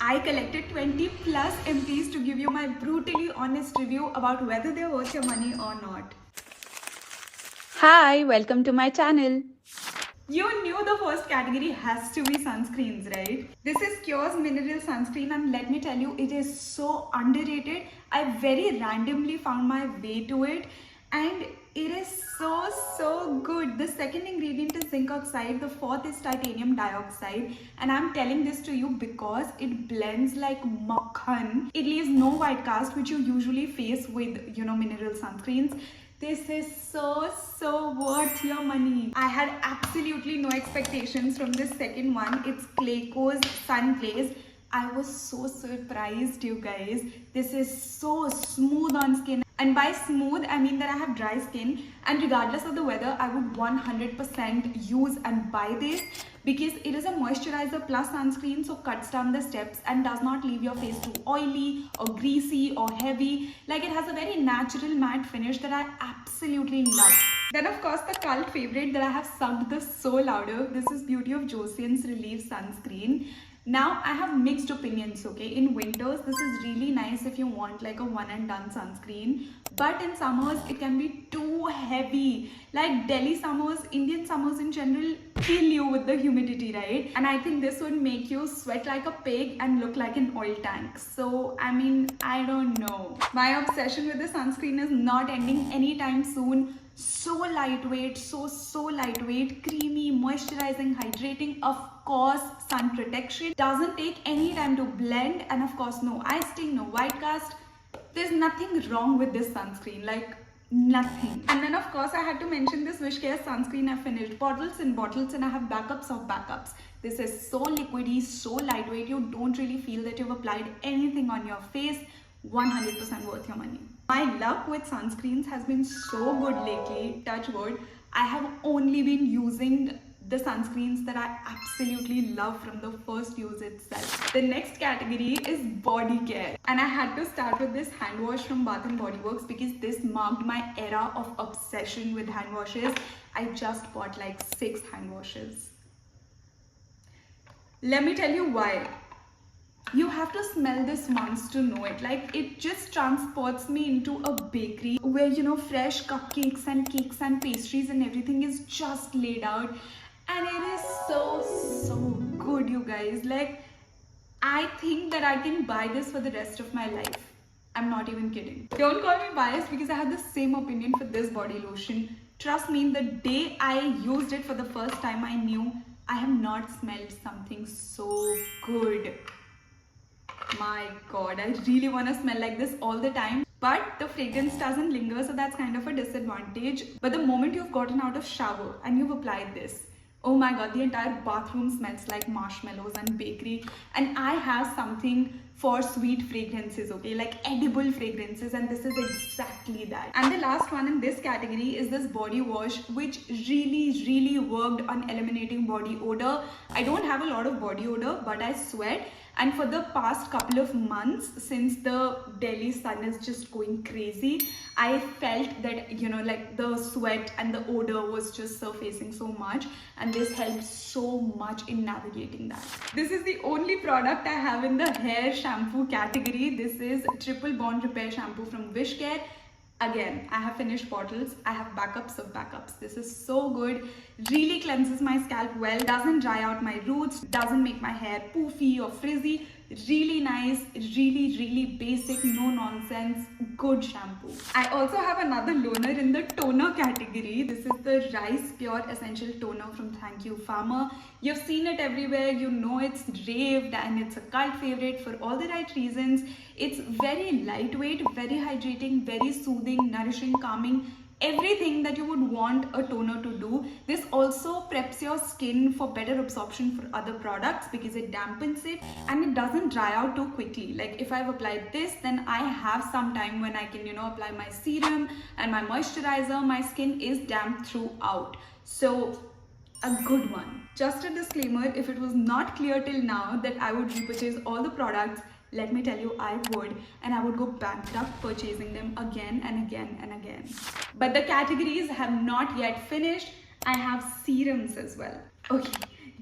I collected 20 plus empties to give you my brutally honest review about whether they're worth your money or not. Hi, welcome to my channel. You knew the first category has to be sunscreens, right? This is Cure's mineral sunscreen and let me tell you, it is so underrated. I very randomly found my way to it and it is so good. The second ingredient is zinc oxide, the fourth is titanium dioxide, and I'm telling this to you because it blends like makhan. It leaves no white cast which you usually face with mineral sunscreens. This is so worth your money. I had absolutely no expectations from this second one. It's Clayco's Sun Glaze. I was so surprised, you guys. This is so smooth on skin. And by smooth, I mean that I have dry skin. And regardless of the weather, I would 100% use and buy this because it is a moisturizer plus sunscreen, so cuts down the steps and does not leave your face too oily or greasy or heavy. Like, it has a very natural matte finish that I absolutely love. Then of course the cult favorite that I have sucked the so louder. This is Beauty of Joseon's Relief Sunscreen. Now I have mixed opinions, okay? In winters, this is really nice if you want like a one and done sunscreen. But in summers, it can be too heavy. Like Delhi summers, Indian summers in general, kill you with the humidity, right? And I think this would make you sweat like a pig and look like an oil tank. So, I mean, I don't know. My obsession with the sunscreen is not ending anytime soon. So lightweight, so lightweight, creamy, moisturizing, hydrating, of course sun protection, doesn't take any time to blend, and of course no icing, no white cast. There's nothing wrong with this sunscreen, like nothing. And then of course I had to mention this BODYCARE sunscreen. I finished bottles and bottles and I have backups of backups. This is so liquidy, so lightweight, you don't really feel that you've applied anything on your face. 100% worth your money. My luck with sunscreens has been so good lately, touch wood. I have only been using the sunscreens that I absolutely love from the first use itself. The next category is body care, and I had to start with this hand wash from Bath & Body Works because this marked my era of obsession with hand washes. I just bought like 6 hand washes. Let me tell you why. You have to smell this once to know it. Like, it just transports me into a bakery where fresh cupcakes and cakes and pastries and everything is just laid out, and it is so good, you guys. Like, I think that I can buy this for the rest of my life. I'm not even kidding. Don't call me biased because I had the same opinion for this body lotion. Trust me, the day I used it for the first time, I knew I have not smelled something so good. My god, I really want to smell like this all the time, but the fragrance doesn't linger, so that's kind of a disadvantage. But the moment you've gotten out of shower and you've applied this, oh my god, the entire bathroom smells like marshmallows and bakery. And I have something for sweet fragrances, okay, like edible fragrances, and this is exactly that. And the last one in this category is this body wash, which really worked on eliminating body odor. I don't have a lot of body odor, but I sweat. And for the past couple of months, since the Delhi sun is just going crazy, I felt that, like the sweat and the odor was just surfacing so much, and this helps so much in navigating that. This is the only product I have in the hair shampoo category. This is Triple Bond Repair Shampoo from BODYCARE. Again, I have finished bottles. I have backups of backups. This is so good. Really cleanses my scalp well. Doesn't dry out my roots. Doesn't make my hair poofy or frizzy. Really nice. Really basic. No nonsense. Good shampoo. I also have another loaner in the toner category. This is the Rice Pure Essential Toner from Thank You Farmer. You've seen it everywhere. You know it's raved and it's a cult favorite for all the right reasons. It's very lightweight, very hydrating, very soothing, nourishing, calming. Everything that you would want a toner to do. This also preps your skin for better absorption for other products because it dampens it and it doesn't dry out too quickly. Like, if I've applied this, then I have some time when I can, apply my serum and my moisturizer. My skin is damp throughout. So, a good one. Just a disclaimer, if it was not clear till now that I would repurchase all the products, let me tell you, I would, and I would go bankrupt purchasing them again and again and again. But the categories have not yet finished. I have serums as well. Okay,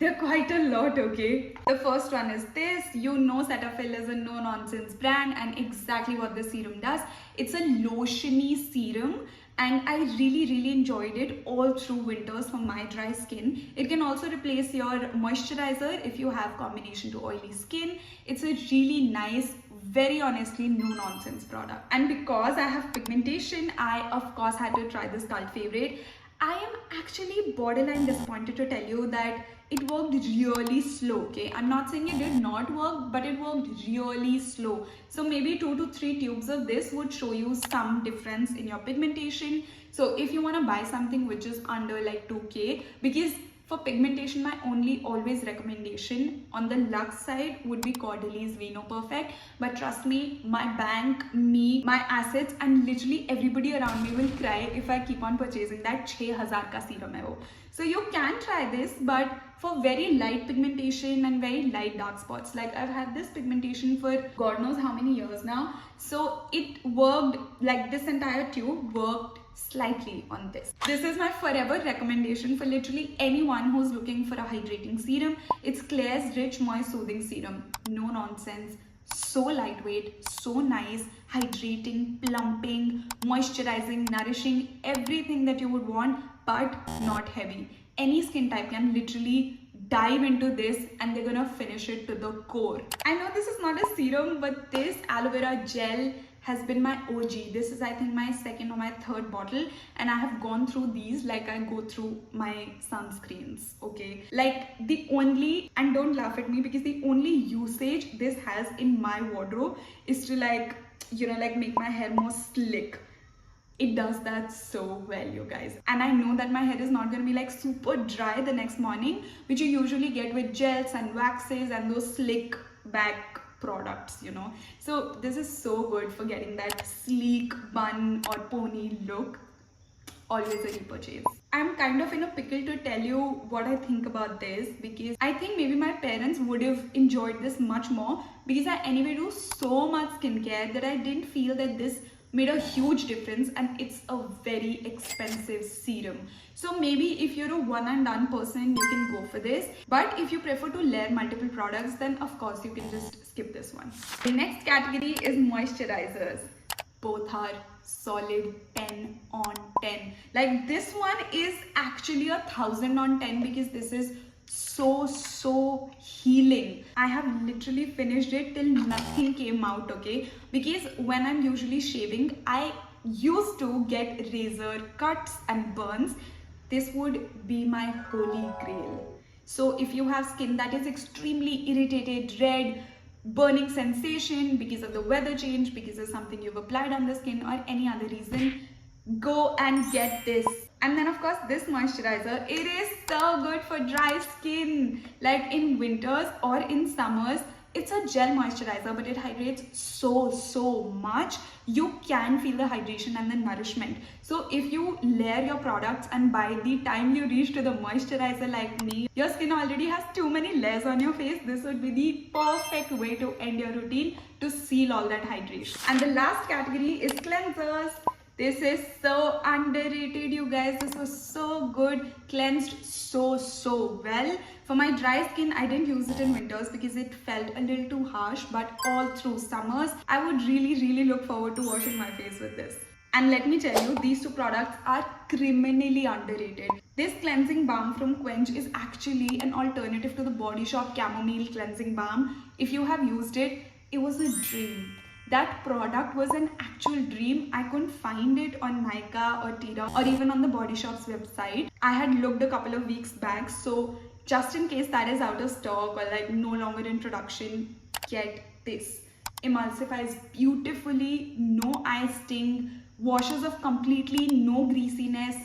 They're quite a lot, okay? The first one is this. You know Cetaphil is a no-nonsense brand, and exactly what the serum does. It's a lotiony serum, and I really enjoyed it all through winters for my dry skin. It can also replace your moisturizer if you have combination to oily skin. It's a really nice, very honestly no-nonsense product. And because I have pigmentation, I of course had to try this cult favorite. I am actually borderline disappointed to tell you that it worked really slow, okay? I'm not saying it did not work, but it worked really slow. So maybe 2 to 3 tubes of this would show you some difference in your pigmentation. So if you want to buy something which is under like 2K, because for pigmentation, my only always recommendation on the luxe side would be Caudalie Vino Perfect. But trust me, my bank, me, my assets, and literally everybody around me will cry if I keep on purchasing that 6000 ka serum hai wo. So you can try this, but for very light pigmentation and very light dark spots. Like I've had this pigmentation for God knows how many years now. So it worked, like this entire tube worked slightly on this. This is my forever recommendation for literally anyone who's looking for a hydrating serum. It's Klairs Rich Moist Soothing Serum. No nonsense. So lightweight, so nice, hydrating, plumping, moisturizing, nourishing, everything that you would want, but not heavy. Any skin type can literally dive into this and they're gonna finish it to the core. I know this is not a serum, but this aloe vera gel has been my OG. This is I think my second or my third bottle, and I have gone through these like I go through my sunscreens, okay? Like the only, and don't laugh at me, because the only usage this has in my wardrobe is to like, you know, like make my hair more slick. It does that so well, you guys. And I know that my hair is not gonna be like super dry the next morning, which you usually get with gels and waxes and those slick back products, you know. So this is so good for getting that sleek bun or pony look. Always a repurchase. I'm kind of in a pickle to tell you what I think about this, because I think maybe my parents would have enjoyed this much more, because I anyway do so much skincare that I didn't feel that this made a huge difference, and it's a very expensive serum. So maybe if you're a one and done person, you can go for this, but if you prefer to layer multiple products, then of course you can just skip this one. The next category is moisturizers. Both are solid 10 on 10. Like this one is actually 1000 on 10, because this is so healing. I have literally finished it till nothing came out, okay? Because when I'm usually shaving, I used to get razor cuts and burns. This would be my holy grail. So if you have skin that is extremely irritated, red, burning sensation because of the weather change, because of something you've applied on the skin, or any other reason, go and get this. And then of course this moisturizer, it is so good for dry skin, like in winters or in summers. It's a gel moisturizer, but it hydrates so much. You can feel the hydration and the nourishment. So if you layer your products, and by the time you reach to the moisturizer like me, your skin already has too many layers on your face, this would be the perfect way to end your routine to seal all that hydration. And the last category is cleansers. This is so underrated, you guys. This was so good, cleansed so well. For my dry skin, I didn't use it in winters because it felt a little too harsh, but all through summers, I would really look forward to washing my face with this. And let me tell you, these two products are criminally underrated. This cleansing balm from Quench is actually an alternative to the Body Shop Chamomile Cleansing Balm. If you have used it, it was a dream. That product was an actual dream. I couldn't find it on Nykaa or Tira or even on the Body Shop's website. I had looked a couple of weeks back, so just in case that is out of stock or like no longer in production, get this. Emulsifies beautifully, no eye sting, washes off completely, no greasiness.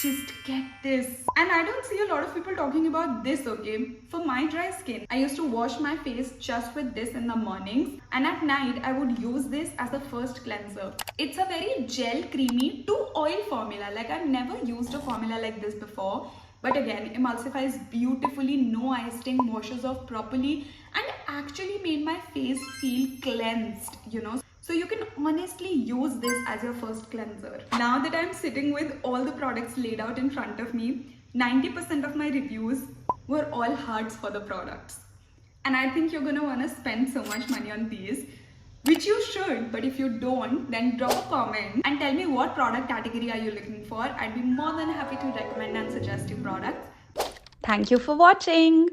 Just get this. And I don't see a lot of people talking about this, okay? For my dry skin, I used to wash my face just with this in the mornings, and at night I would use this as a first cleanser. It's a very gel creamy to oil formula. Like I've never used a formula like this before, but again, emulsifies beautifully, no eye sting, washes off properly, and actually made my face feel cleansed, you know. So you can honestly use this as your first cleanser. Now that I'm sitting with all the products laid out in front of me, 90% of my reviews were all hearts for the products. And I think you're gonna wanna spend so much money on these, which you should, but if you don't, then drop a comment and tell me what product category are you looking for. I'd be more than happy to recommend and suggest you products. Thank you for watching.